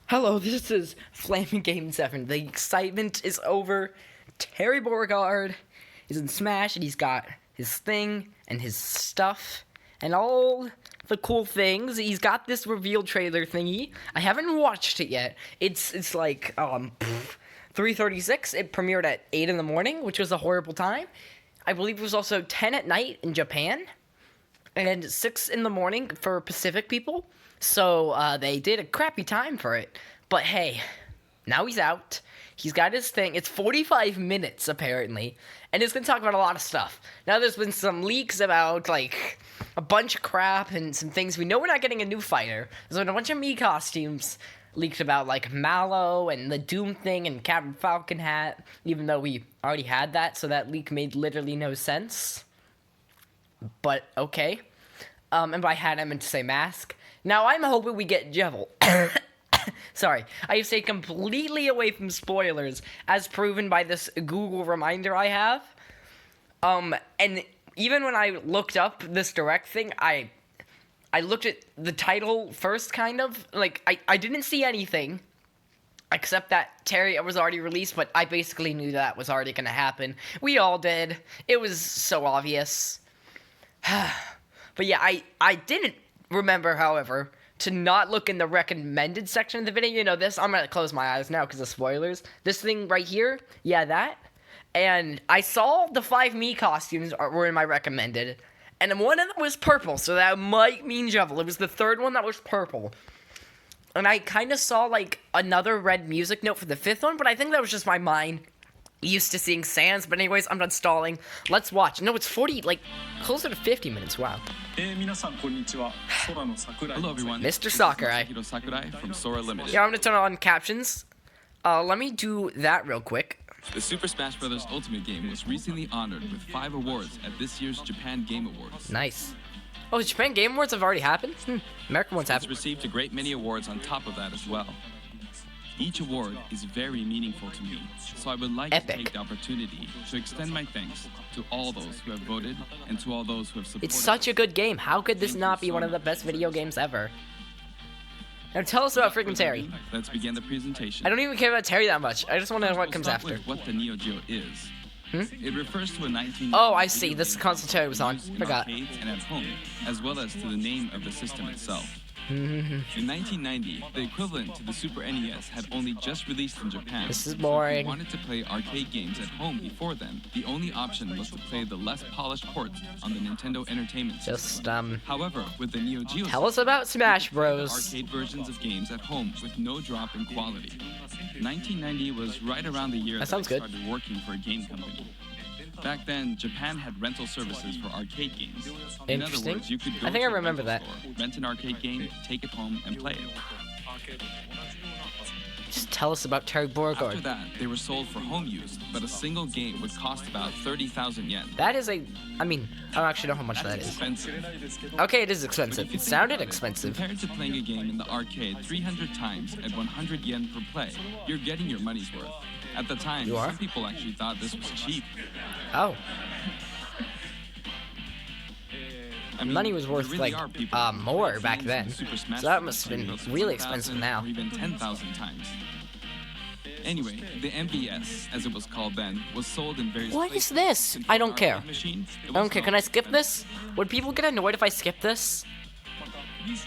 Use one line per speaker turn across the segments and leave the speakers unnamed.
Hello, this is Flaming Game 7. The excitement is over. Terry Bogard is in Smash, and he's got his thing and his stuff and all the cool things. He's got this reveal trailer thingy. I haven't watched it yet. It's like 3:36. It premiered at 8 in the morning, which was a horrible time. I believe it was also 10 at night in Japan and 6 in the morning for Pacific people. So they did a crappy time for it. But hey, now he's out. He's got his thing. It's 45 minutes, apparently. And it's going to talk about a lot of stuff. Now, there's been some leaks about, like, a bunch of crap and some things. We know we're not getting a new fighter. There's been a bunch of Mii costumes leaked about, like, Mallow and the Doom thing and Captain Falcon hat. Even though we already had that, so that leak made literally no sense. But, okay. And by hat, I meant to say mask. Now, I'm hoping we get Jevil. Sorry, I have stayed completely away from spoilers, as proven by this Google reminder I have. And even when I looked up this direct thing, I looked at the title first, kind of. Like, I didn't see anything, except that Terry was already released, but I basically knew that was already going to happen. We all did. It was so obvious. But yeah, I didn't remember, however, to not look in the recommended section of the video. You know this? I'm going to close my eyes now because of spoilers. This thing right here, yeah, that. And I saw the 5 Mii costumes were in my recommended. And one of them was purple, so that might mean Jevil. It was the third one that was purple. And I kind of saw, like, another red music note for the 5th one, but I think that was just my mind used to seeing Sans. But anyways, I'm done stalling. Let's watch. No, it's 40, like, closer to 50 minutes. Wow.
Hello everyone.
Mr. Sakuri.
Sakurai from Sora Limited.
Yeah, I'm gonna turn on captions. Let me do that real quick.
The Super Smash Bros. Ultimate game was recently honored with 5 awards at this year's Japan Game Awards.
Nice. Oh, the Japan Game Awards have already happened? American ones
It's
haven't.
received a great many awards on top of that as well. Each award is very meaningful to me, so I would like
Epic.
to take the opportunity to extend my thanks to all those who have voted and to all those who have supported.
It's such a good game. How could this
Thank
not
you
be
so
one of the
much.
best video games ever? Now tell us about freaking Terry.
Let's begin the presentation.
I don't even care about Terry that much. I just want to know what
We'll
comes
start
after.
with what the Neo Geo is. It refers to a 19.
Oh, I see. This console Terry was on.
In
Forgot.
arcades and at home, as well as to the name of the system itself. In 1990, the equivalent to the Super NES had only just released in Japan.
This is
So if
boring.
you wanted to play arcade games at home before then, the only option was to play the less polished ports on the Nintendo Entertainment System.
Just,
However, with the Neo Geo
tell us about Smash Bros.
arcade versions of games at home with no drop in quality. 1990 was right around the year
That sounds
I
good.
started working for a game company. Back then, Japan had rental services for arcade games. In other
Interesting.
words, you could go
I think
to
I
a
remember
rental
that.
store, rent an arcade game, take it home, and play it.
Just tell us about Terry
After
Bogard.
that, they were sold for home use, but a single game would cost about 30,000 yen.
That is a... I mean, I don't actually know how much that
That's
is.
expensive.
Okay, it is
But if
expensive.
you
It
think
sounded
about it,
expensive.
Compared to playing a game in the arcade 300 times at 100 yen per play, you're getting your money's worth. At the time,
You are?
some people actually thought this was cheap.
Oh.
I mean,
Money was
there
worth,
really
like,
are people who
more
play
back
games
then.
in Super Smash
So that
Bros.
must have been
Those
really
1,000
expensive now.
Or even 10,000 times. Anyway, the MVS, as it was called then, was sold in various
What is
places.
this?
And for
I don't
an
care.
arcade machine, it
I don't
was
care. Can I
not
skip
expensive.
this? Would people get annoyed if I skip this?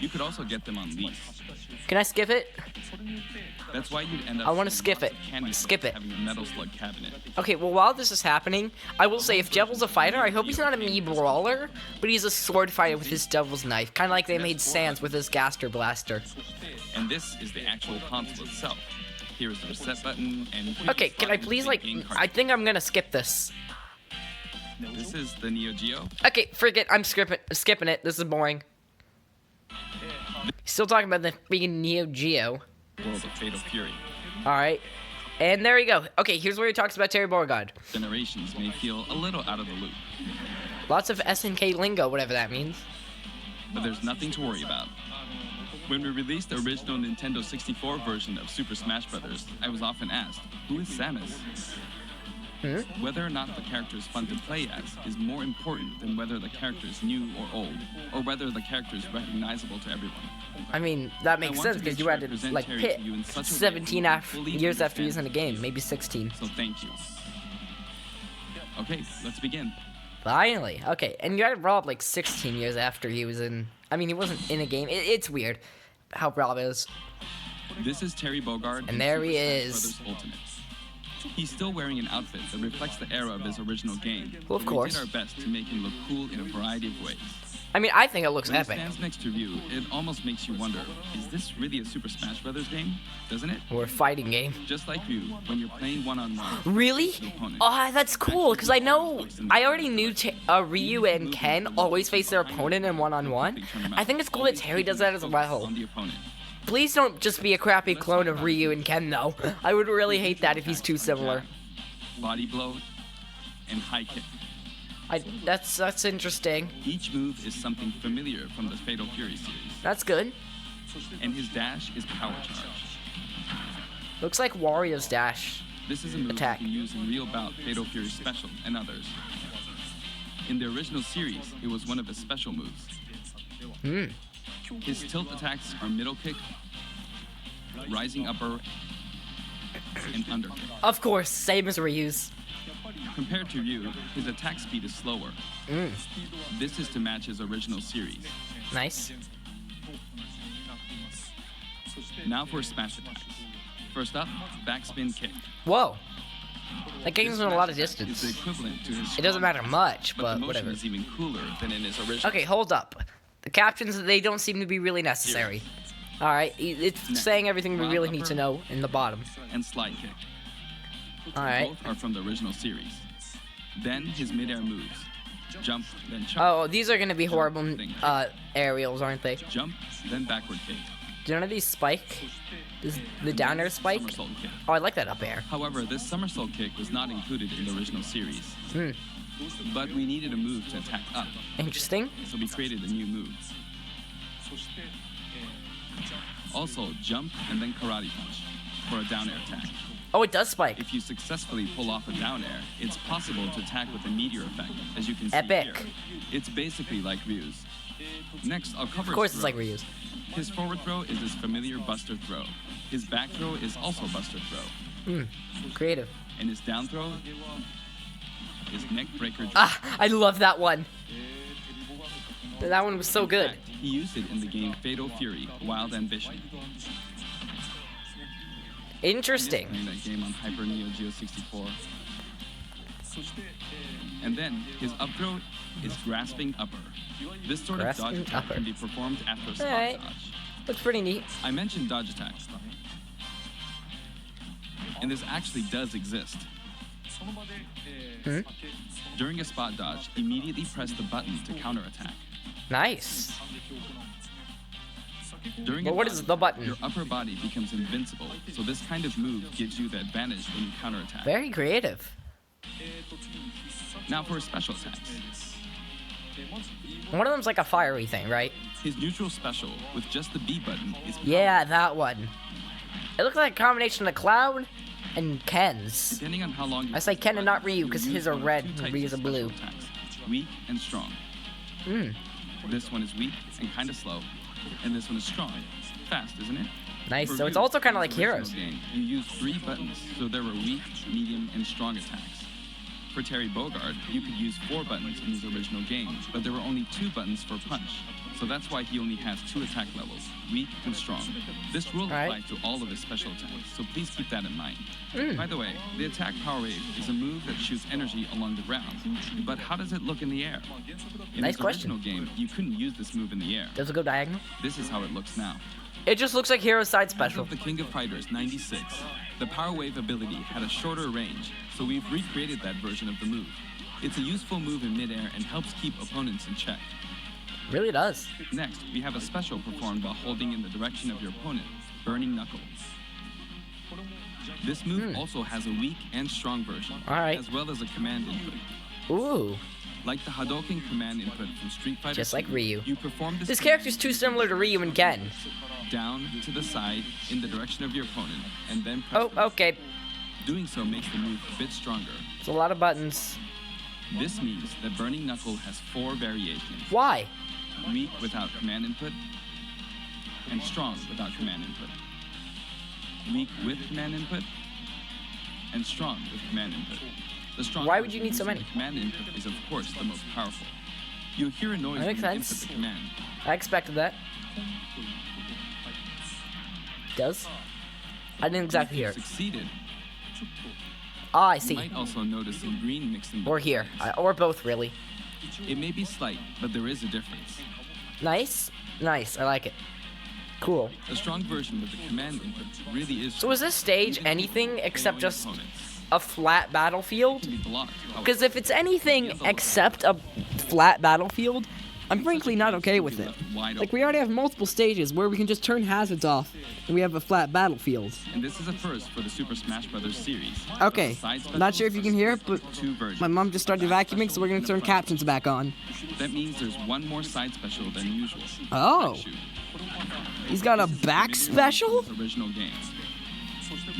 You could also get them on lease.
Can I skip it?
That's why you'd end up
I wanna
seeing
skip
lots
it.
of candy
Skip
stores
it.
having a metal slug cabinet.
Okay, well, while this is happening, I will say if Devil's a fighter, I hope he's not a Mii brawler, but he's a sword fighter with his Devil's Knife, kind of like they made Sans with his Gaster Blaster.
And this is the actual console itself. Here is the reset button and
Okay, can I please, like, I think I'm gonna skip this.
This is the Neo Geo.
Okay, forget, I'm skipping it, this is boring. Still talking about the freaking Neo Geo.
World of Fatal Fury.
Alright, and there we go. Okay, here's where he talks about Terry Bogard.
Generations may feel a little out of the loop,
Lots of SNK lingo, whatever that means.
but there's nothing to worry about. When we released the original Nintendo 64 version of Super Smash Bros., I was often asked, who is Samus? Whether or not the character is fun to play as is more important than whether the character is new or old, or whether the character is recognizable to everyone.
I mean, that makes sense because you had to, like, pit 17 years after using the game, maybe 16.
So thank you. Okay, let's begin.
Finally. Okay, and you had Rob, like, 16 years after he was in... I mean, he wasn't in a game. It's weird how Rob is.
This is Terry Bogard.
And there
Super
he
Smash
is.
Brothers Ultimate. He's still wearing an outfit that reflects the era of his original game.
Well, of
We
course.
did our best to make him look cool in a variety of ways.
I mean, I think it looks
When he
epic.
stands next to you, it almost makes you wonder, is this really a Super Smash Brothers game? Doesn't it?
Or a fighting game.
Just like you, when you're playing one-on-one.
Really? Oh, that's cool, because I already knew Ryu and Ken always face their opponent in one-on-one. I think it's cool that Terry does that as well.
On the opponent.
Please don't just be a crappy clone of Ryu and Ken, though. I would really hate that if he's too similar.
Body blow, and high kick.
That's interesting.
Each move is something familiar from the Fatal Fury series.
That's good.
And his dash is power charge.
Looks like Wario's dash.
This is a move
Attack.
you can use in Real Bout, Fatal Fury Special, and others. In the original series, it was one of his special moves. His tilt attacks are middle kick, rising upper, and underkick.
Of course, same as Ryu's.
Compared to Ryu, his attack speed is slower. This is to match his original series.
Nice.
Now for smash attacks. First up, backspin kick.
Whoa. That game's
This
in a lot of
is the
distance.
equivalent to his
It doesn't matter much,
but
but
the motion
whatever.
is even cooler than in his original.
Okay, hold up. The captions, they don't seem to be really necessary. Alright, it's saying everything we really need to know in the bottom.
And slide kick.
Alright.
Both are from the original series. Then his midair moves. Jump, then chop.
Oh, these are gonna be horrible aerials, aren't they?
Jump, then backward kick.
Do none of these spike? Does the down air spike?
Somersault kick.
Oh, I like that up air.
However, this somersault kick was not included in the original series. But we needed a move to attack up,
Interesting.
so we created a new move. Also, jump and then karate punch for a down air attack.
Oh, it does spike.
If you successfully pull off a down air, it's possible to attack with a meteor effect, as you can see
Epic.
here. It's basically like Ryu's. Next, I'll cover
Of course
his
it's like
throws.
Ryu's.
His forward throw is his familiar buster throw. His back throw is also buster throw.
Creative.
And his down throw is neck breaker.
Ah, I love that one. That one was so
In
good.
fact, he used it in the game Fatal Fury, Wild Ambition.
Interesting.
Playing that game on Hyper Neo Geo 64. And then his up throw is grasping upper. This sort of
Grasping
dodge attack
upper.
can be performed after a spot
Alright.
dodge.
Looks pretty neat.
I mentioned dodge attacks. And this actually does exist. During a spot dodge, immediately press the button to counterattack.
Nice.
During
But
a
what
dodge,
is the button?
your upper body becomes invincible, so this kind of move gives you the advantage when you counterattack.
Very creative.
Now for his special attacks.
One of them's like a fiery thing, right?
His neutral special, with just the B button, is
Yeah, that one. It looks like a combination of Cloud and Ken's.
depending on how long you
I say Ken and not Ryu,
you
because
use
his are
one of
red
two
and
types
Ryu's
of
are blue.
special attacks, weak and strong. This one is weak and kind of slow, and this one is strong. Fast, isn't it?
Nice.
For
So it's
Ryu,
also kind of like
in the original
Heroes.
game, you used 3 buttons, so there were weak, medium, and strong attacks. For Terry Bogard, you could use 4 buttons in his original game, but there were only 2 buttons for punch. So that's why he only has 2 attack levels, weak and strong. This rule
Alright.
applies to all of his special attacks, so please keep that in mind. By the way, the attack Power Wave is a move that shoots energy along the ground. But how does it look in the air? In
Nice
his
question.
original game, you couldn't use this move in the air.
Does it go diagonal?
This is how it looks now.
It just looks like Hero's side
As
special.
of the King of Fighters 96, the Power Wave ability had a shorter range, so we've recreated that version of the move. It's a useful move in midair and helps keep opponents in check.
Really does.
Next, we have a special performed while holding in the direction of your opponent, Burning Knuckle. This move also has a weak and strong version,
Alright.
as well as a command input.
Ooh.
Like the Hadouken command input from Street Fighter
Just like
2,
Ryu.
you perform
This character's too similar to Ryu and Ken.
down to the side in the direction of your opponent, and then press
Oh, okay.
Doing so makes the move a bit stronger,
It's a lot of buttons.
This means that Burning Knuckle has 4 variations.
Why?
Weak without command input, and strong without command input. Weak with command input, and strong with command input. The strong
Why would you need so
version
many?
with command input is of course the most powerful. You'll hear a noise
That
when
makes
you input
sense.
the command.
I expected that. Does? I didn't exactly hear it.
Succeeded.
Ah, I
You
see.
might also notice some green mixed in.
Or here. Or both, really.
It may be slight, but there is a difference.
Nice. Nice. I like it. Cool.
The strong version with the command input really is.
So is this stage anything except just
opponents.
a flat battlefield?
Can be blocked.
Because if it's anything except a flat battlefield, I'm frankly not okay with it. Like, we already have multiple stages where we can just turn hazards off and we have a flat battlefield.
And this is a first for the Super Smash Bros. Series.
Okay,
Side
not sure if you can hear it, but
2 versions.
my mom just started vacuuming, so we're gonna turn captions back on.
That means there's one more side special than usual.
Oh.
Shoot.
He's got a back special?
Original game.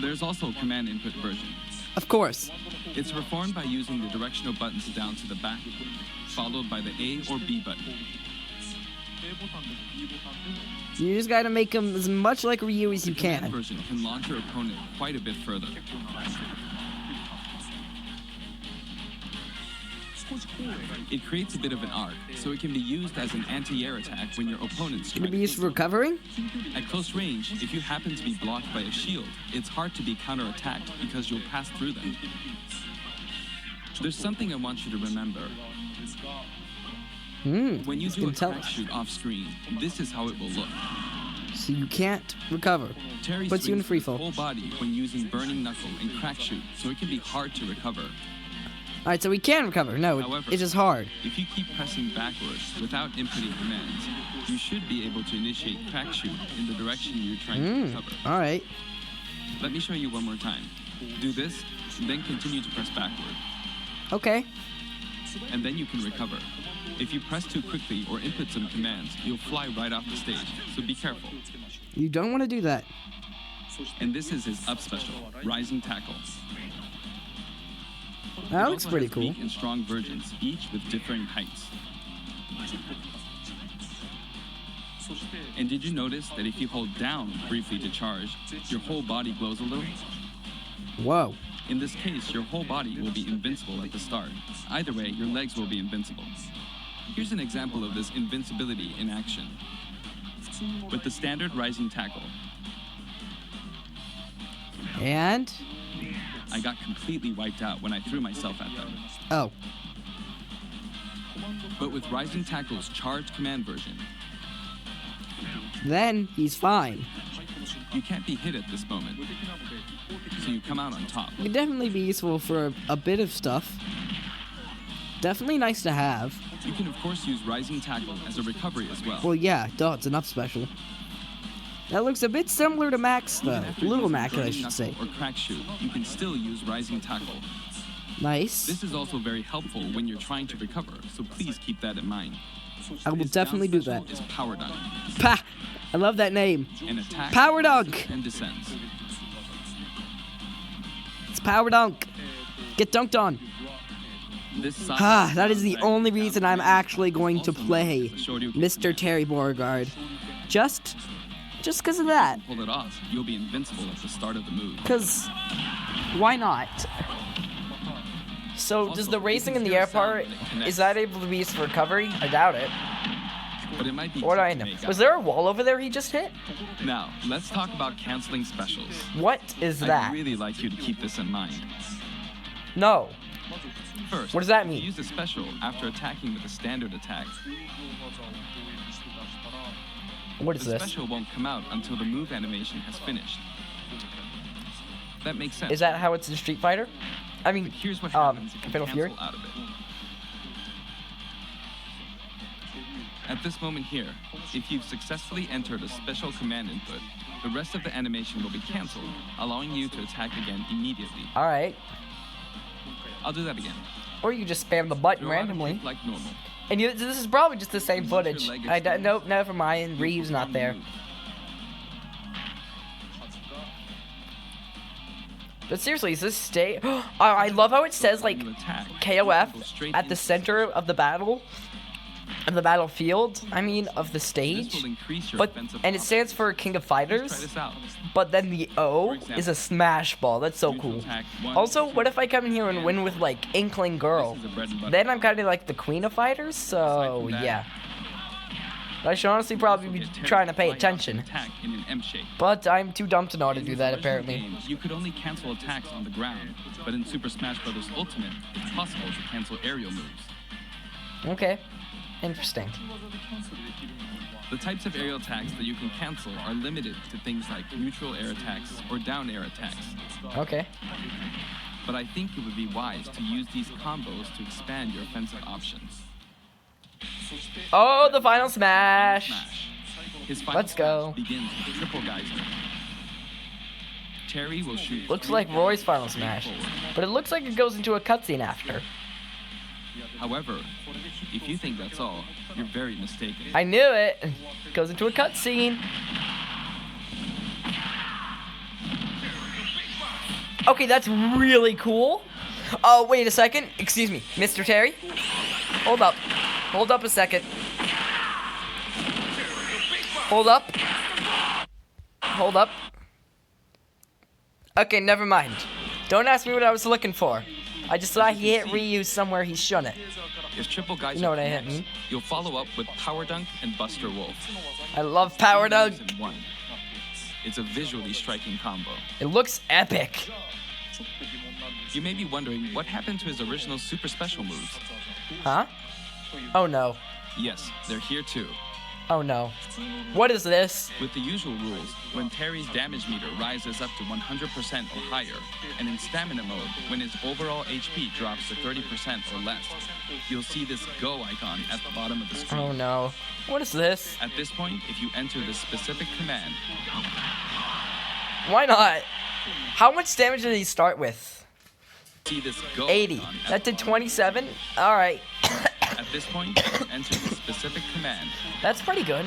There's also a command input version.
Of course.
It's performed by using the directional buttons down to the back, followed by the A or B button.
You just gotta make him as much like Ryu as you
The command
can.
version can launch your opponent quite a bit further. It creates a bit of an arc, so it can be used as an anti-air attack when your opponent's
Can it
trying
be
to
used for recovering?
At close range, if you happen to be blocked by a shield, it's hard to be counterattacked because you'll pass through them. There's something I want you to remember. When you do a
tell
crack
us.
shoot off screen, this is how it will look.
So you can't recover.
Terry
Puts you in
swings
free
his
fall.
whole body when using Burning Knuckle and crack shoot, so it can be hard to recover.
Alright, so we can recover. No,
However,
it's just hard.
If you keep pressing backwards without inputting commands, you should be able to initiate crack shoot in the direction you're trying to recover.
Alright.
Let me show you one more time. Do this, then continue to press backward,
Okay.
and then you can recover. If you press too quickly or input some commands, you'll fly right off the stage, so be careful.
You don't want to do that.
And this is his up special, Rising Tackle.
That
It
looks
also
pretty
has
cool.
weak and strong versions, each with differing heights. And did you notice that if you hold down briefly to charge, your whole body glows a little?
Whoa.
In this case, your whole body will be invincible at the start. Either way, your legs will be invincible. Here's an example of this invincibility in action. With the standard Rising Tackle,
And?
I got completely wiped out when I threw myself at them.
Oh.
But with Rising Tackle's charged command version,
Then he's fine.
you can't be hit at this moment, so you come out on top.
It could definitely be useful for a bit of stuff. Definitely nice to have.
You can of course use Rising Tackle as a recovery as well.
Well, yeah, duh, it's an up special. That looks a bit similar to Max, though.
Even after
Little
using
Max, I
Burning
should
Knuckle
say.
Or crack shoot, you can still use Rising Tackle.
Nice.
This is also very helpful when you're trying to recover, so please keep that in mind.
I will
His
definitely
down
do that.
special is Power Dunk,
Pa! I love that name.
and attacks
Power Dunk!
and descends.
It's Power Dunk. Get dunked on.
This side
Ah, that is the only reason I'm actually going to
also
play
known as a Shoryuken.
Mr. Terry Bogard. Just because of that.
Pull it off, you'll be invincible at the start of the move.
Because, why not? So, does the racing in the air part, is that able to be used for recovery? I doubt it.
But it might be
What do
tough
I
to
know?
make
Was
out.
there a wall over there he just hit?
Now, let's talk about canceling specials.
What is
I'd
that?
really like you to keep this in mind.
No.
First,
What does that
you
mean?
use a special after attacking with a standard attack.
What is
The
this?
special won't come out until the move animation has finished. That makes sense.
Is that how it's in Street Fighter? I mean,
But here's what happens if you
Fatal
cancel
Fury?
out of it. At this moment here, if you've successfully entered a special command input, the rest of the animation will be cancelled, allowing you to attack again immediately.
Alright.
I'll do that again.
Or you can just spam the button
Throw out a
randomly.
kick like normal.
And this is probably just the same
Use your
footage.
leg
Nope, never mind. Reeves not there. But seriously, is this stage? I love how it says like
You attack.
KOF
Go straight
at the
into-
center of the battle, of the battlefield. I mean, of the
This
stage.
will increase your
But
offensive
and it
power.
stands for King of
Try
Fighters.
this out.
But then the O
For example,
is a smash ball. That's so
neutral
cool.
attack, 1,
Also,
2,
what if I come in here and win with like Inkling Girl?
This is a bread and butter.
Then I'm kind of like the Queen of Fighters. So
Aside from that,
yeah. I should honestly probably be
Get Terry
trying to pay
fly out
attention.
and attack in an M shape.
But I'm too dumb to know how to
In
do
his
that
original
apparently.
game, you could only cancel attacks on the ground, but in Super Smash Bros. Ultimate, it's possible to cancel aerial moves.
Okay. Interesting.
The types of aerial attacks that you can cancel are limited to things like neutral air attacks or down air attacks.
Okay.
But I think it would be wise to use these combos to expand your offensive options.
Oh, the final smash.
Smash. His final
Let's go.
smash begins with triple geyser. Terry will shoot.
Looks
3
like Roy's final
straight
smash.
forward.
But it looks like it goes into a cutscene after.
However, if you think that's all, you're very mistaken.
I knew it. Goes into a cutscene. Okay, that's really cool. Oh, wait a second. Excuse me, Mr. Terry. Hold up. Hold up a second. Hold up. Hold up. Okay, never mind. Don't ask me what I was looking for. I just saw he hit Ryu somewhere he shouldn't.
If triple geyser
You know what I
connects,
mean.
you'll follow up with power dunk and Buster Wolf.
I love Power Dunk.
Moves in one. It's a visually striking combo.
It looks epic.
You may be wondering what happened to his original super special moves.
Huh? Oh no.
Yes, they're here too.
Oh no. What is this?
With the usual rules, when Terry's damage meter rises up to 100% or higher, and in stamina mode, when his overall HP drops to 30% or less, you'll see this go icon at the bottom of the screen.
Oh no. What is this?
At this point, if you enter the specific command,
Why not? How much damage did he start with?
see this go
80.
icon at
That
the
did
bottom.
27? Alright.
At this point, you enter the specific command.
That's pretty good.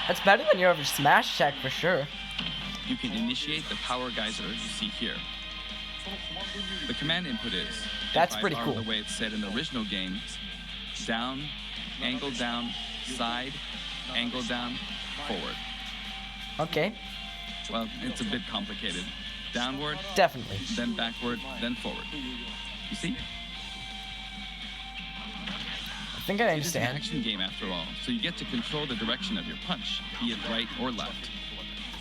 That's better than your average smash check for sure.
You can initiate the power geyser you see here. The command input is,
That's
if I
pretty
borrow
cool.
the way it's said in the original game, down, angle down, side, angle down, forward.
Okay.
Well, it's a bit complicated. Downward,
Definitely.
then backward, then forward. You see?
I think I
It is an
understand.
action game after all, so you get to control the direction of your punch, be it right or left.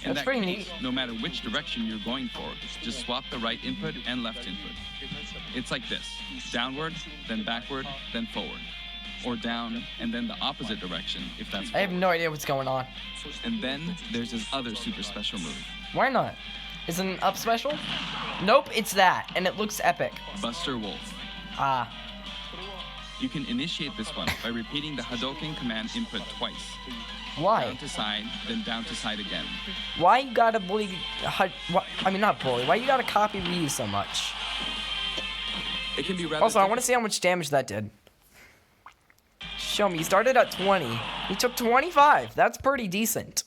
In
That's
that
pretty
case,
neat.
no matter which direction you're going for, just swap the right input and left input. It's like this: downward, then backward, then forward. Or down, and then the opposite direction, if that's
I have
forward.
no idea what's going on.
And then there's his other super special move,
Why not? Isn't it up special? Nope, it's that, and it looks epic.
Buster Wolf.
Ah.
You can initiate this one by repeating the Hadouken command input twice.
Why?
Down to side, then down to side again.
Why you gotta bully? I mean, not bully. Why you gotta copy Ryu so much?
It can be rather
Also, I want to see how much damage that did. Show me. He started at 20. He took 25. That's pretty decent.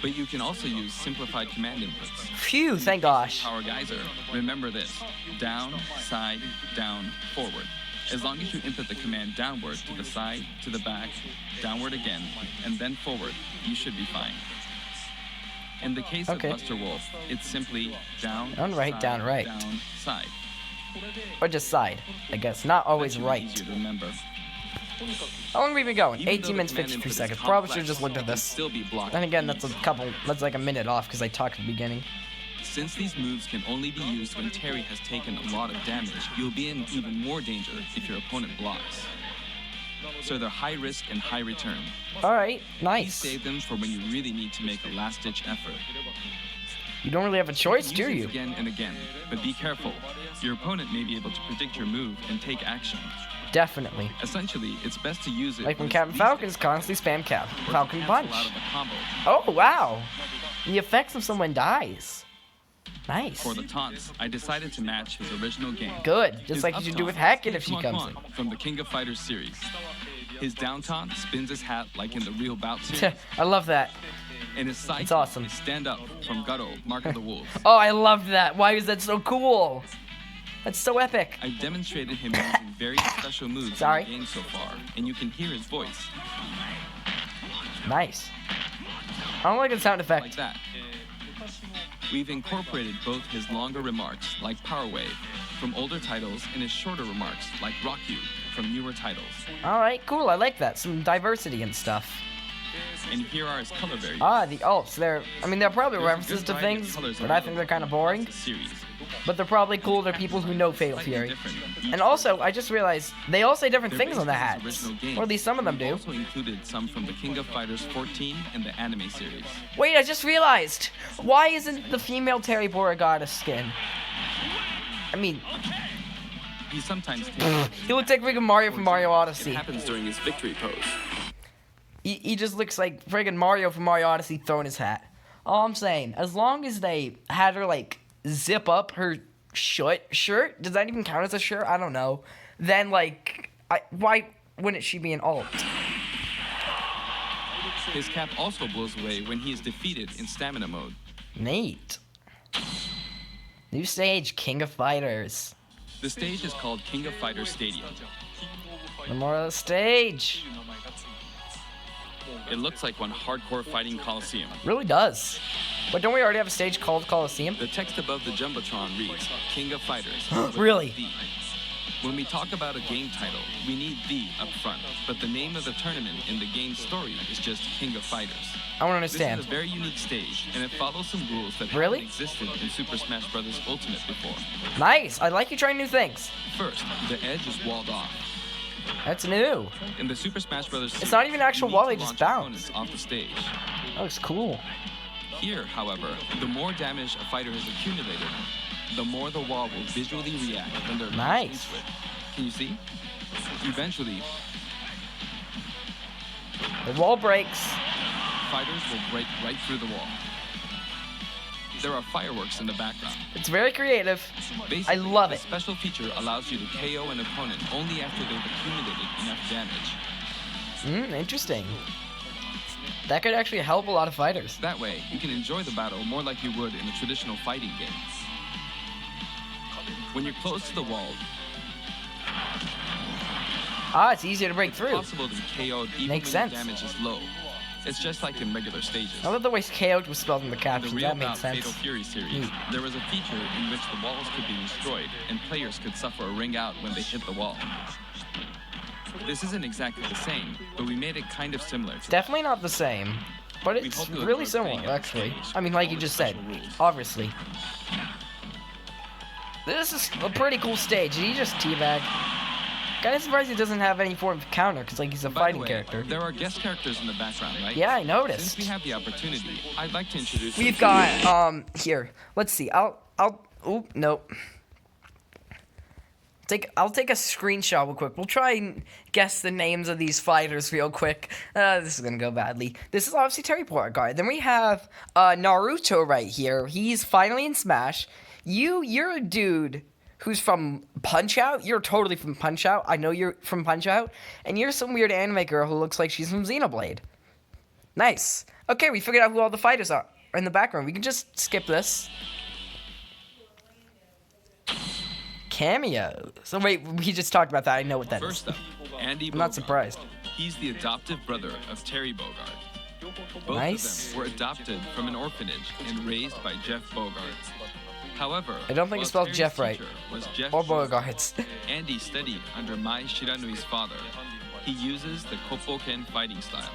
But you can also use simplified command inputs.
Phew, thank gosh.
Power geyser. Remember this: down, side, down, forward. As long as you input the command downward to the side, to the back, downward again, and then forward, you should be fine. In the case
Okay.
of Buster Wolf, it's simply down,
Down, right,
side,
down, right.
down, side.
Or just side, I guess. Not always
That should be
right.
easier to remember.
How long have we been going?
Even though
18
the
minutes,
command
53
input is
seconds. Probably should have
complex,
just looked at
it can
this.
still be blocked
Then again,
with
that's like a minute off because I talked at the beginning.
Since these moves can only be used when Terry has taken a lot of damage, you'll be in even more danger if your opponent blocks. So they're high risk and high return.
Alright,
Please
nice.
save them for when you really need to make a last-ditch effort.
You don't really have a choice,
Use
do
these
you?
again and again, but be careful. Your opponent may be able to predict your move and take action.
Definitely.
Essentially, it's best to use it
Like when
it's
Captain
least
Falcon's constantly spam
or to
Falcon
cancel
Punch.
out of the combo.
Oh, wow. The effects if someone dies. Nice.
For the taunts, I decided to match his original game.
Good. Just
His
like you
up
should do with
taunt,
Hackett if she
"Come
comes
on, come on," from the King of Fighters series. His down taunt spins his hat like in the real bout
in.
series.
I love that.
And his sight
It's awesome.
is Stand Up from Gutto, Mark of the Wolves.
Oh, I loved that. Why is that so cool? That's so epic.
I've demonstrated him using very special moves
Sorry.
in the game so far, and you can hear his voice.
Nice. I don't like the sound effect.
Like that. We've incorporated both his longer remarks, like Power Wave, from older titles, and his shorter remarks, like Rock You, from newer titles.
Alright, cool. I like that. Some diversity and stuff.
And here are his color variants.
Ah, the alts. They're probably
There's a
references
good
to
variety of
things,
colors
but
on
I think they're kind of boring.
the series.
But they're probably cool to people who know Fatal
Slightly
Fury.
different.
And also, I just realized they all say different
They're
things on the
based
hats.
his original game.
Or at least some of them
We've
do.
also included some from the King of Fighters 14 and the anime series.
Wait, I just realized. Why isn't the female Terry Bogard a skin? I mean,
He sometimes takes
he looks like freaking Mario from Mario
It
Odyssey.
happens during his victory pose.
He just looks like friggin' Mario from Mario Odyssey throwing his hat. All I'm saying, as long as they had her, like, zip up her shirt, does that even count as a shirt? I don't know. Then, like, why wouldn't she be an alt?
His cap also blows away when he is defeated in stamina mode.
Neat. New stage, King of Fighters.
The stage is called King of Fighters Stadium.
Memorial stage.
It looks like one hardcore fighting coliseum.
Really does. But don't we already have a stage called Coliseum?
The text above the Jumbotron reads, King of Fighters.
Really?
The. When we talk about a game title, we need the up front, but the name of the tournament in the game's story is just King of Fighters.
I don't
This
understand.
is a very unique stage, and it follows some rules that
Really?
haven't existed in Super Smash Bros. Ultimate before.
Nice. I like you trying new things.
First, the edge is walled off.
That's new.
In the Super Smash Bros.
It's not even an actual
you need
wall,
to
they just
launch
bounce.
opponents off the stage.
That looks cool.
Here, however, the more damage a fighter has accumulated, the more the wall will visually react when they're launched
Nice.
into it. Can you see? Eventually,
The wall breaks.
fighters will break right through the wall. There are fireworks in the background.
It's very creative.
Basically,
love
the
it.
special feature allows you to KO an opponent only after they've accumulated enough damage.
Interesting. That could actually help a lot of fighters.
That way, you can enjoy the battle more like you would in a traditional fighting game. When you're close to the wall,
Ah, it's easier to break
it's
through.
possible to be KO'd even
Makes
when
sense.
the damage is low. It's just like in regular stages.
I love the way KO'd was spelled in the
In the
captions.
real
That
bout
makes sense.
Fatal Fury series, there was a feature in which the walls could be destroyed and players could suffer a ring out when they hit the wall. This isn't exactly the same, but we made it kind of similar to
Definitely not the same, but
We
it's
hope you
really
enjoyed
similar,
playing it.
actually. I mean, like you just said, obviously. This is a pretty cool stage. Did he just teabag? Kinda surprised he doesn't have any form of counter, because, like, he's a
By the
fighting
way,
character.
there are guest characters in the background, right?
Yeah, I
Since
noticed.
we have the opportunity, I'd like to introduce
We've
them to you.
got, here. Let's see. Oop, nope. I'll take a screenshot real quick. We'll try and guess the names of these fighters real quick. This is gonna go badly. This is obviously Terry Bogard. Then we have Naruto right here. He's finally in Smash. You're a dude who's from Punch-Out. You're totally from Punch-Out. I know you're from Punch-Out. And you're some weird anime girl who looks like she's from Xenoblade. Nice. Okay, we figured out who all the fighters are in the background. We can just skip this. Cameo. So wait, we just talked about that. I know what that is.
First up, Andy
I'm not
Bogard.
surprised.
He's the adoptive brother of Terry Bogard. Both
Nice.
of them were adopted from an orphanage and raised by Jeff Bogard. However,
I don't think
while
it's spelled
Terry's
Jeff right.
teacher was Jeff
Or
Bogard,
Bogarts.
Andy studied under Mai Shiranui's father. He uses the Koppoken fighting style.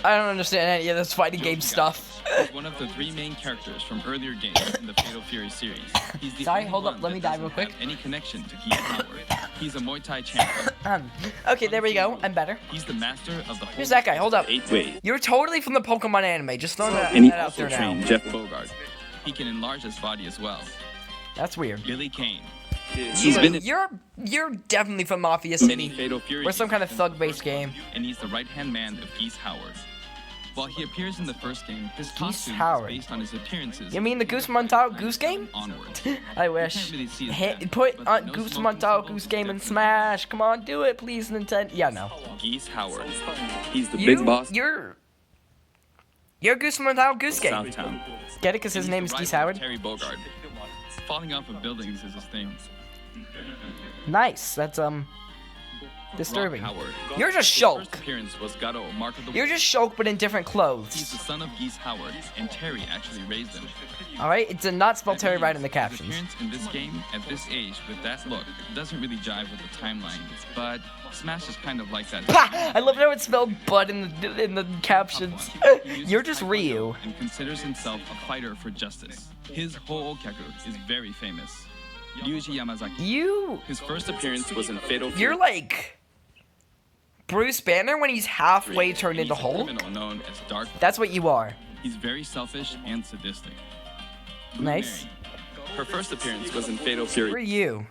I don't understand any of this fighting game stuff.
He's one of the three main characters from earlier games in the Fatal Fury series. He's the
Sorry,
only
hold up,
one
let me
that
die real
doesn't
quick.
have any connection to Geese Howard. He's a Muay Thai champion.
Okay, there we go. I'm better.
He's the master of the whole
Who's that guy? Hold up.
8 ways.
You're totally from the Pokemon anime. Just throwing that,
And he
that out
also
there now.
trained Jeff Bogard. He can enlarge his body as well.
That's weird.
Billy Kane. He's been in
You're definitely from Mafia
many
City.
Fatal Fury
Or some
games
kind of
since
thug-based
the first
game.
one, and he's the right-hand man of Geese Howard. While he appears in the first game, his costume
Howard.
is based on his appearances.
You mean the Goose Montao Goose game?
Onward.
I wish.
can't really see his
Hit,
back,
put
but the no
Goose
smoking
Montao
symbol
Goose
is
game in
definitely
Smash. Come on, do it, please, Nintendo. Yeah, no.
Geese Howard. He's the
You,
big boss.
You're Goose from without Goose Game.
Southtown.
Get it? Because his
He's
name
the
is Geese
rival of
Howard.
Terry Bogard. Falling off of buildings is his thing.
Nice. That's disturbing.
Rock Howard.
You're just
His first
Shulk.
appearance was Garo, Mark of the
You're just Shulk, but in different
He's
clothes.
the son of Geese Howard, and Terry actually raised him.
Alright? It did not spell
That
Terry
means
right in the
his
captions.
appearance in this game at this age with that look doesn't really jive with the timeline, but Smash is kind of like that.
Pah! I love how it spelled butt in the captions.
He uses
You're just
Taekwondo
Ryu.
and considers himself a fighter for justice. His Ho'okyaku is very famous. Ryuji Yamazaki.
You...
His first appearance was in Fatal Fury.
You're like... Bruce Banner when he's halfway turned into
He's a
Hulk?
criminal known as Dark.
That's what you are.
He's very selfish and sadistic. Blue
Nice.
Mary. Her first appearance was in Fatal
Who
Fury.
are you?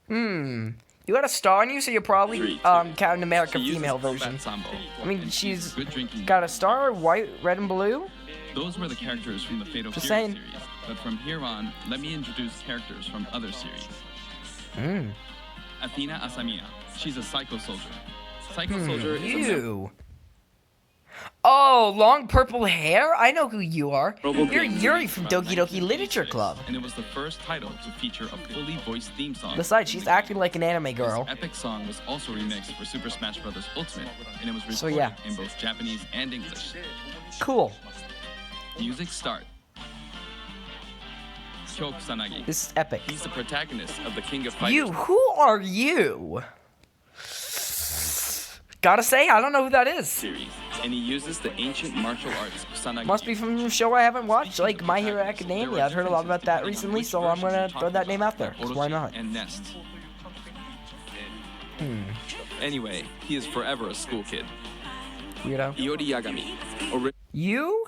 You got a star on you, so you're probably
3, 2.
Captain America
She uses
female
combat
version.
sambo,
I mean,
and
she's
good drinking.
got a star, white, red, and blue.
Those were the characters from the Fatal
Just
Fury
saying.
series. But from here on, let me introduce characters from other series. Athena Asamiya. She's a Psycho Soldier. Psycho Soldier is a
You. Oh, long purple hair? I know who you are. You're Yuri from Doki Doki Literature Club.
And it was the first title to feature a fully voiced theme song.
Besides, she's acting like an anime girl.
This epic song was also remixed for Super Smash Bros. Ultimate, and it was recorded
So, yeah.
in both Japanese and English.
Cool.
Music start. Kyo Kusanagi.
This is epic.
He's the protagonist of the King of Fighters
You, who are you? Gotta say, I don't know who that is.
series, and he uses the ancient martial arts Kusanagi.
Must be from a show I haven't watched, like My Hero Academia. I've heard a lot about that recently, so I'm gonna throw that name out there. 'Cause why not?
And Nest. Anyway, he is forever a school kid.
Weirdo.
Iori Yagami.
You?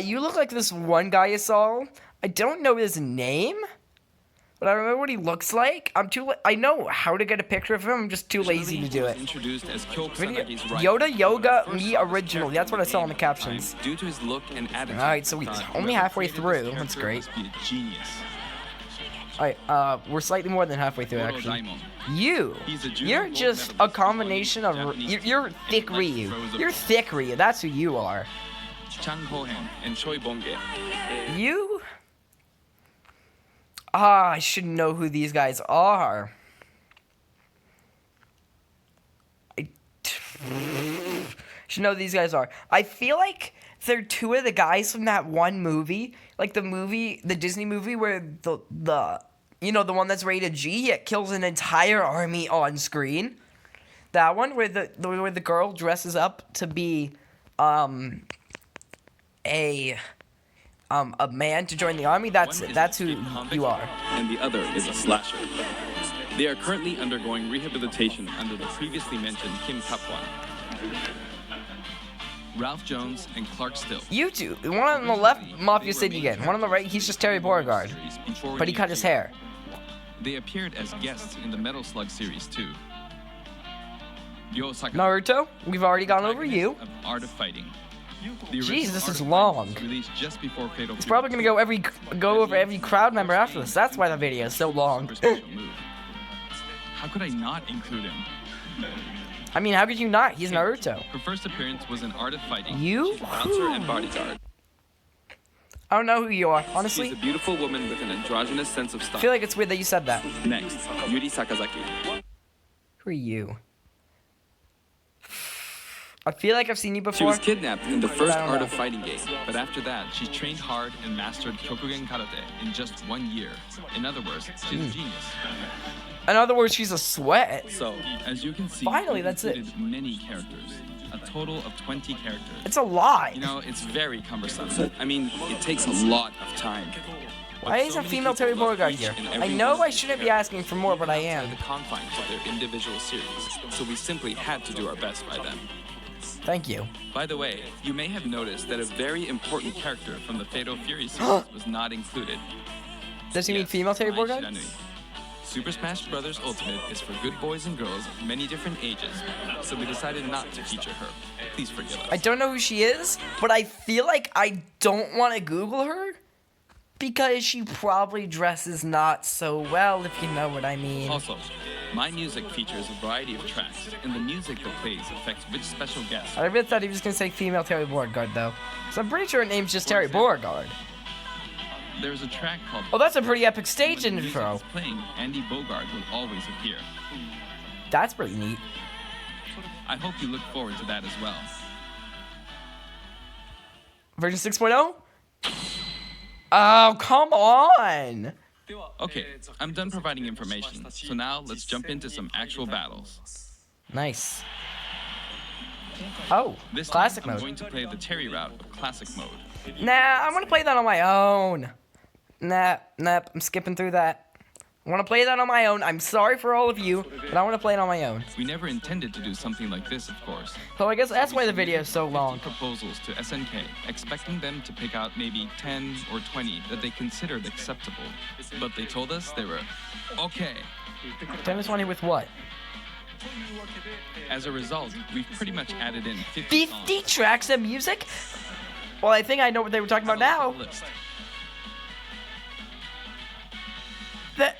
You look like this one guy you saw. I don't know his name, but I remember what he looks like. I know how to get a picture of him. I'm just too lazy to do it.
Introduced as Kyo
Video-
Kusanagi's rival.
Yoda Yoga
First
Me Original. That's what I saw in the captions.
Due to his look and attitude.
Alright, so he's
thought
only
whoever
halfway
created
through.
this
That's
character
great.
must be a genius.
Alright, we're slightly more than halfway through,
Goro
actually.
Daimon.
You.
He's a junior
You're
gold
just a
medalist,
combination of.
Japanese
You're thick
and
Ryu.
throws a-
You're thick Ryu. That's who you are.
Chang Hohen and Choi Bonge.
You? I should know who these guys are. I should know who these guys are. I feel like they're two of the guys from that one movie, like the Disney movie where the the one that's rated G, it kills an entire army on screen. That one where the girl dresses up to be a man to join the army. That's
One is
who
a convict,
you are.
And the other is a slasher. They are currently undergoing rehabilitation under the previously mentioned Kim Kapwan. Ralph Jones and Clark Still.
You two. One on the left, Mafia City again. One on the right, he's just Terry Bogard. But he cut his hair.
They appeared as guests in the Metal Slug series too. Ryo Sakura,
Naruto, we've already gone over you.
of Art of Fighting. The
Jeez,
original
this
Art
is
of
long.
Fighting was released just before Fatal
It's
Fury.
probably gonna go over every crowd member after this. That's why the video is so long.
Super special move. How could I not include him?
I mean, how could you not? He's Naruto.
Her first appearance was in Art of Fighting.
You?
She's a bouncer and bodyguard.
I don't know who you are,
She's
honestly.
a beautiful woman with an androgynous sense of
I
style.
feel like it's weird that you said that.
Next, Yuri Sakazaki.
Who are you? I feel like I've seen you
She
before.
was kidnapped in the first
I don't
Art
know.
of Fighting game, but after that, she trained hard and mastered Kyokugen Karate in just 1 year. In other words, she's a genius.
In other words, she's a sweat.
So, as you can see,
Finally,
we've
that's it.
included many characters, a total of 20 characters.
It's a lot.
You know, it's very cumbersome. I mean, it takes a lot of time.
Why is a female Terry Bogard here? I know I shouldn't be asking for more, but I am.
The confines of their individual series, so we simply had to do our best by them.
Thank you.
By the way, you may have noticed that a very important character from the Fatal Fury series was not included.
Does he mean
Yes,
female Terry
Mai
Bogard?
Shiranui. Super Smash Bros. Ultimate is for good boys and girls of many different ages, so we decided not to feature her. Please forgive us.
I don't know who she is, but I feel like I don't want to Google her because she probably dresses not so well, if you know what I mean.
Also, my music features a variety of tracks, and the music that plays affects which special guest.
I really thought he was going to say female Terry Bogard, though. So I'm pretty sure her name's just Terry Bogard.
There's a track called...
Oh, that's a pretty epic stage
When the music
intro.
is playing, Andy Bogard will always appear.
That's pretty neat.
I hope you look forward to that as well.
Version 6.0? Oh, come on!
Okay, I'm done providing information, so now let's jump into some actual battles.
Nice. Oh,
This
classic
time, I'm
mode.
going to play the Terry route of classic mode.
Nah, I want to play that on my own. Nah, I'm skipping through that. I want to play that on my own. I'm sorry for all of you, but I want to play it on my own.
We never intended to do something like this, of course.
So I guess that's why the video is so long.
Proposals to SNK, expecting them to pick out maybe 10 or 20 that they considered acceptable. But they told us they were okay.
10 to 20 with what?
As a result, we've pretty much added in 50
50
songs.
tracks of music? Well, I think I know what they were talking about now.
List.
That...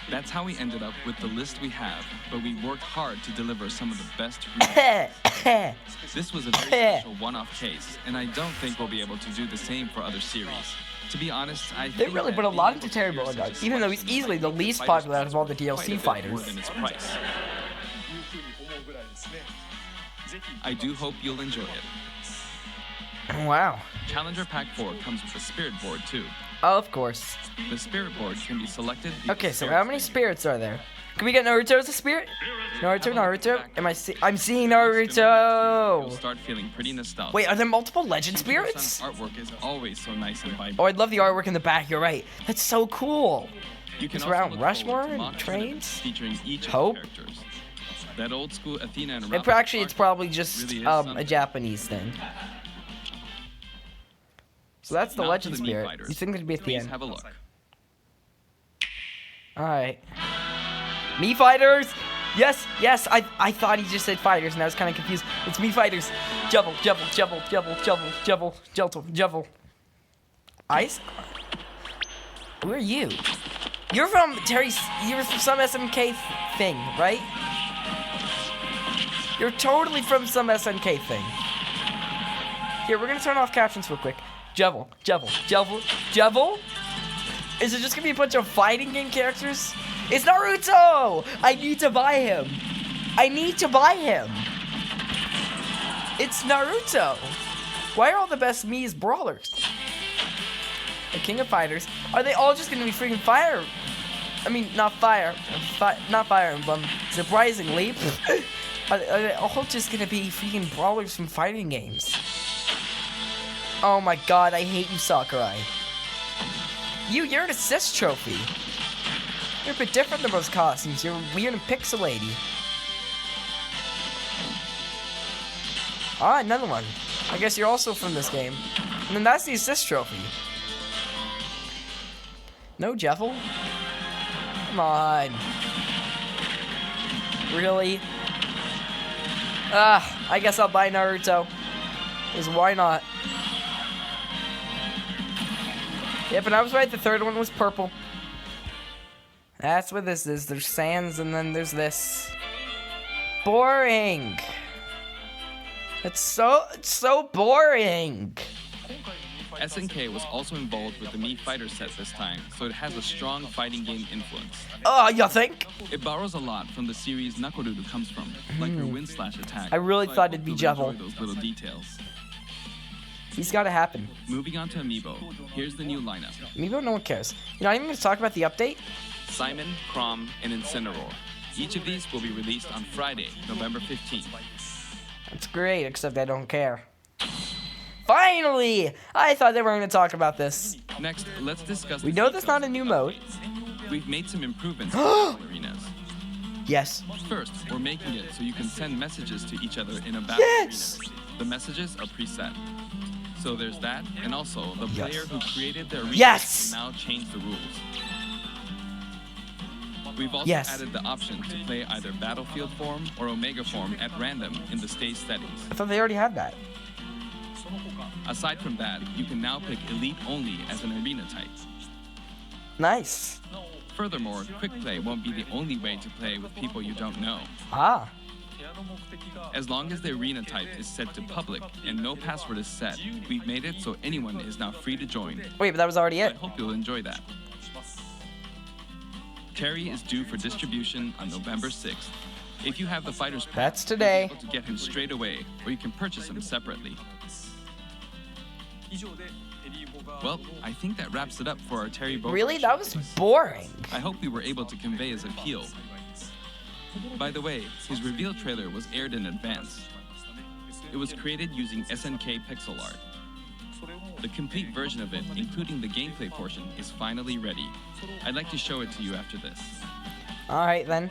That's how we ended up with the list we have, but we worked hard to deliver some of the best remixes. This was a very special one-off case, and I don't think we'll be able to do the same for other series. To be honest, I
They
think
really
that
put a
being
lot
able
into
to
Terry
hear such a
Bogard, even though he's
selection
easily the
of
least
fighters
popular out of all the
quite a
DLC
bit
fighters.
more than its price. I do hope you'll enjoy it.
Wow.
Challenger Pack 4 comes with a spirit board too.
Oh, of course.
The spirit board can be selected. via
Okay,
the
so
spirit
how many
tree.
spirits are there? Can we get Naruto as a spirit? Naruto? I'm seeing Naruto!
You'll start feeling pretty nostalgic.
Wait, are there multiple legend
Sun's
spirits?
artwork is always so nice and vibrant.
Oh, I'd love the artwork in the back, you're right. That's so cool.
You can
It's
also
around
look
Rushmore
forward to
and
mock
trains?
tournaments featuring each
Hope?
of the characters. That old school Athena and
It,
Raphael
actually, it's probably just
really is
a
something.
Japanese thing. So that's the
Now to
legend
the Mii
spirit.
fighters.
You think it'd be at the
Please
end?
have a look.
Alright. Me fighters! Yes, I thought he just said fighters and I was kind of confused. It's me fighters. Jubble. Ice? Who are you? You're from you're from some SNK thing, right? You're totally from some SNK thing. Here, we're gonna turn off captions real quick. Jubble. Is it just gonna be a bunch of fighting game characters? It's Naruto! I need to buy him. It's Naruto. Why are all the best Mii's brawlers? The King of Fighters. Are they all just gonna be freaking fire? I mean, not Fire Emblem. Surprisingly. Are they all just gonna be freaking brawlers from fighting games? Oh my god, I hate you, Sakuri. You're an assist trophy. You're a bit different than most costumes. You're weird and pixelated. Ah, another one. I guess you're also from this game. And then that's the assist trophy. No Jeffel? Come on. Really? I guess I'll buy Naruto. Because why not? Yep, and I was right, the third one was purple. That's what this is. There's Sans and then there's this. Boring. It's so boring.
SNK was also involved with the Mii Fighter set this time, so it has a strong fighting game influence.
Oh, you think?
It borrows a lot from the series Nakoruru comes from, like her wind slash attack.
I really
so
thought
hope
it'd be
you'll
Jevil.
enjoy those little details.
He's gotta happen.
Moving on to Amiibo, here's the new lineup.
Amiibo, no one cares. You're not even gonna talk about the update?
Simon, Chrom, and Incineroar. Each of these will be released on Friday, November 15th.
That's great, except I don't care. Finally! I thought they were gonna talk about this.
Next, let's discuss.
We
the
know there's
details
not a
of
new
the
mode.
updates. We've made some improvements to the arenas.
Yes.
First, we're making it so you can send messages to each other in a battle
Yes!
arena. The messages are preset. So there's that, and also the
Yes.
player who created the arena
Yes!
can now change the rules. We've also
Yes.
added the option to play either Battlefield form or Omega form at random in the stage settings.
I thought they already had that.
Aside from that, you can now pick Elite only as an arena type.
Nice.
Furthermore, quick play won't be the only way to play with people you don't know.
Ah.
As long as the arena type is set to public and no password is set, we've made it so anyone is now free to join.
Wait, but that was already
I
it.
hope you'll enjoy that. Terry is due for distribution on November 6th. If you have the fighter's pack,
That's today.
you'll be able to get him straight away, or you can purchase him separately. Well, I think that wraps it up for our Terry Bogard.
Really? That was boring.
I hope we were able to convey his appeal. By the way, his reveal trailer was aired in advance. It was created using SNK pixel art. The complete version of it, including the gameplay portion, is finally ready. I'd like to show it to you after this.
Alright then.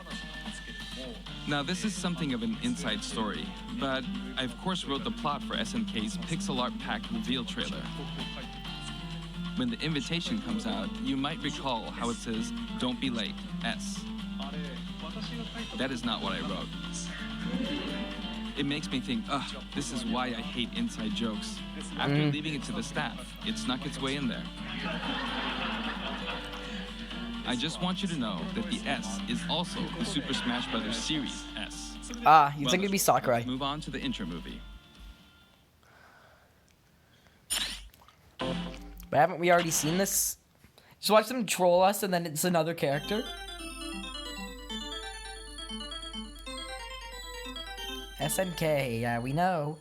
Now, this is something of an inside story, but I of course wrote the plot for SNK's pixel art pack reveal trailer. When the invitation comes out, you might recall how it says, "Don't be late, S." That is not what I wrote. It makes me think, ugh, this is why I hate inside jokes. After leaving it to the staff, it snuck its way in there. I just want you to know that the S is also the Super Smash Bros. Series S.
Ah, you think it'd be Sakuri.
Let's move on to the intro movie.
But haven't we already seen this? Just watch them troll us and then it's another character. SNK, yeah, we know.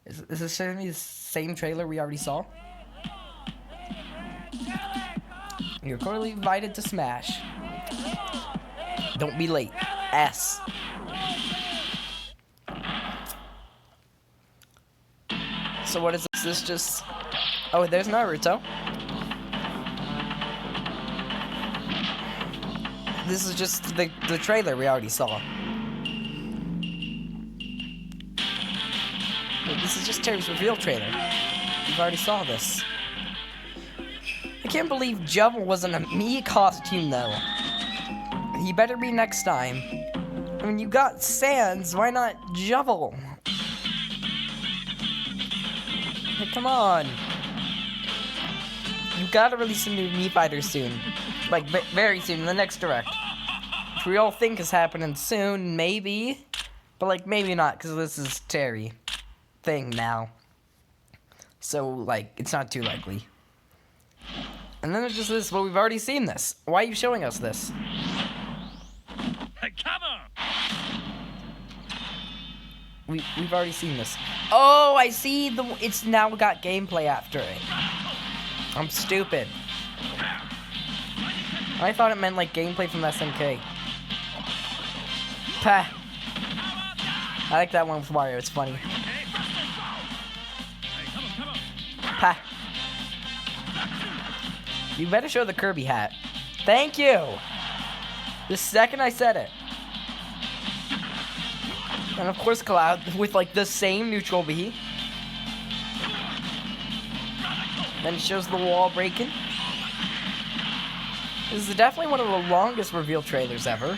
Is this showing me the same trailer we already saw? You're cordially invited to Smash. Don't be late. S. So what is this? This just... Oh, there's Naruto. This is just the trailer we already saw. This is just Terry's reveal trailer. We've already saw this. I can't believe Jubble wasn't a Mii costume, though. He better be next time. I mean, you got Sans, why not Jubble? Hey, come on. You gotta release a new Mii fighter soon. Like, very soon, in the next Direct. Which we all think is happening soon, maybe. But, like, maybe not, because this is Terry thing now. So, like, it's not too likely. And then there's just this, well, we've already seen this. Why are you showing us this?
Hey, come on!
We've already seen this. Oh, I see, it's now got gameplay after it. I'm stupid. I thought it meant, like, gameplay from SNK. Pah. I like that one with Mario, it's funny. Pah. You better show the Kirby hat. Thank you! The second I said it. And of course Cloud with like the same neutral B. Then it shows the wall breaking. This is definitely one of the longest reveal trailers ever.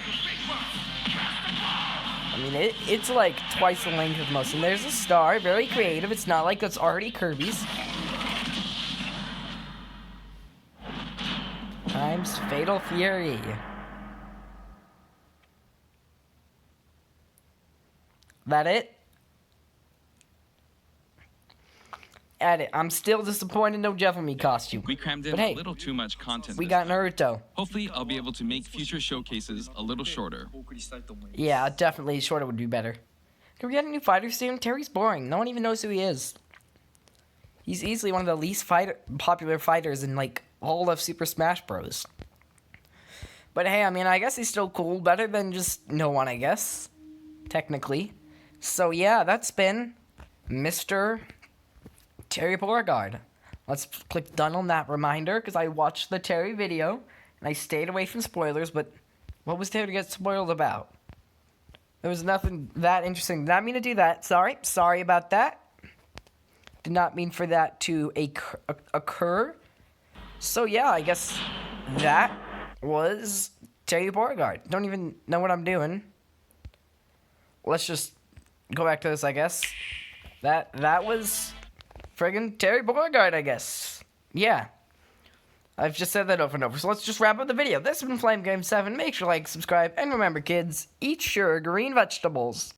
I mean, it's like twice the length of most. And there's a star, very creative. It's not like it's already Kirby's. Times Fatal Fury. That it? At it. I'm still disappointed no Jeffrey costume.
We crammed in
But hey,
a little too much content.
we
this
got
time.
Naruto.
Hopefully, I'll be able to make future showcases a little shorter.
Yeah, definitely shorter would be better. Can we get a new fighter soon? Terry's boring. No one even knows who he is. He's easily one of the least popular fighters in like all of Super Smash Bros. But hey, I mean, I guess he's still cool. Better than just no one, I guess. Technically. So yeah, that's been Mr. Terry Bogard. Let's click done on that reminder, because I watched the Terry video, and I stayed away from spoilers, but what was there to get spoiled about? There was nothing that interesting. Did not mean to do that. Sorry about that. Did not mean for that to occur. So yeah, I guess that was Terry Bogard. Don't even know what I'm doing. Let's just go back to this, I guess. That was friggin' Terry Bogard, I guess. Yeah. I've just said that over and over, so let's just wrap up the video. This has been Flame Game 7. Make sure to like, subscribe, and remember, kids, eat your green vegetables.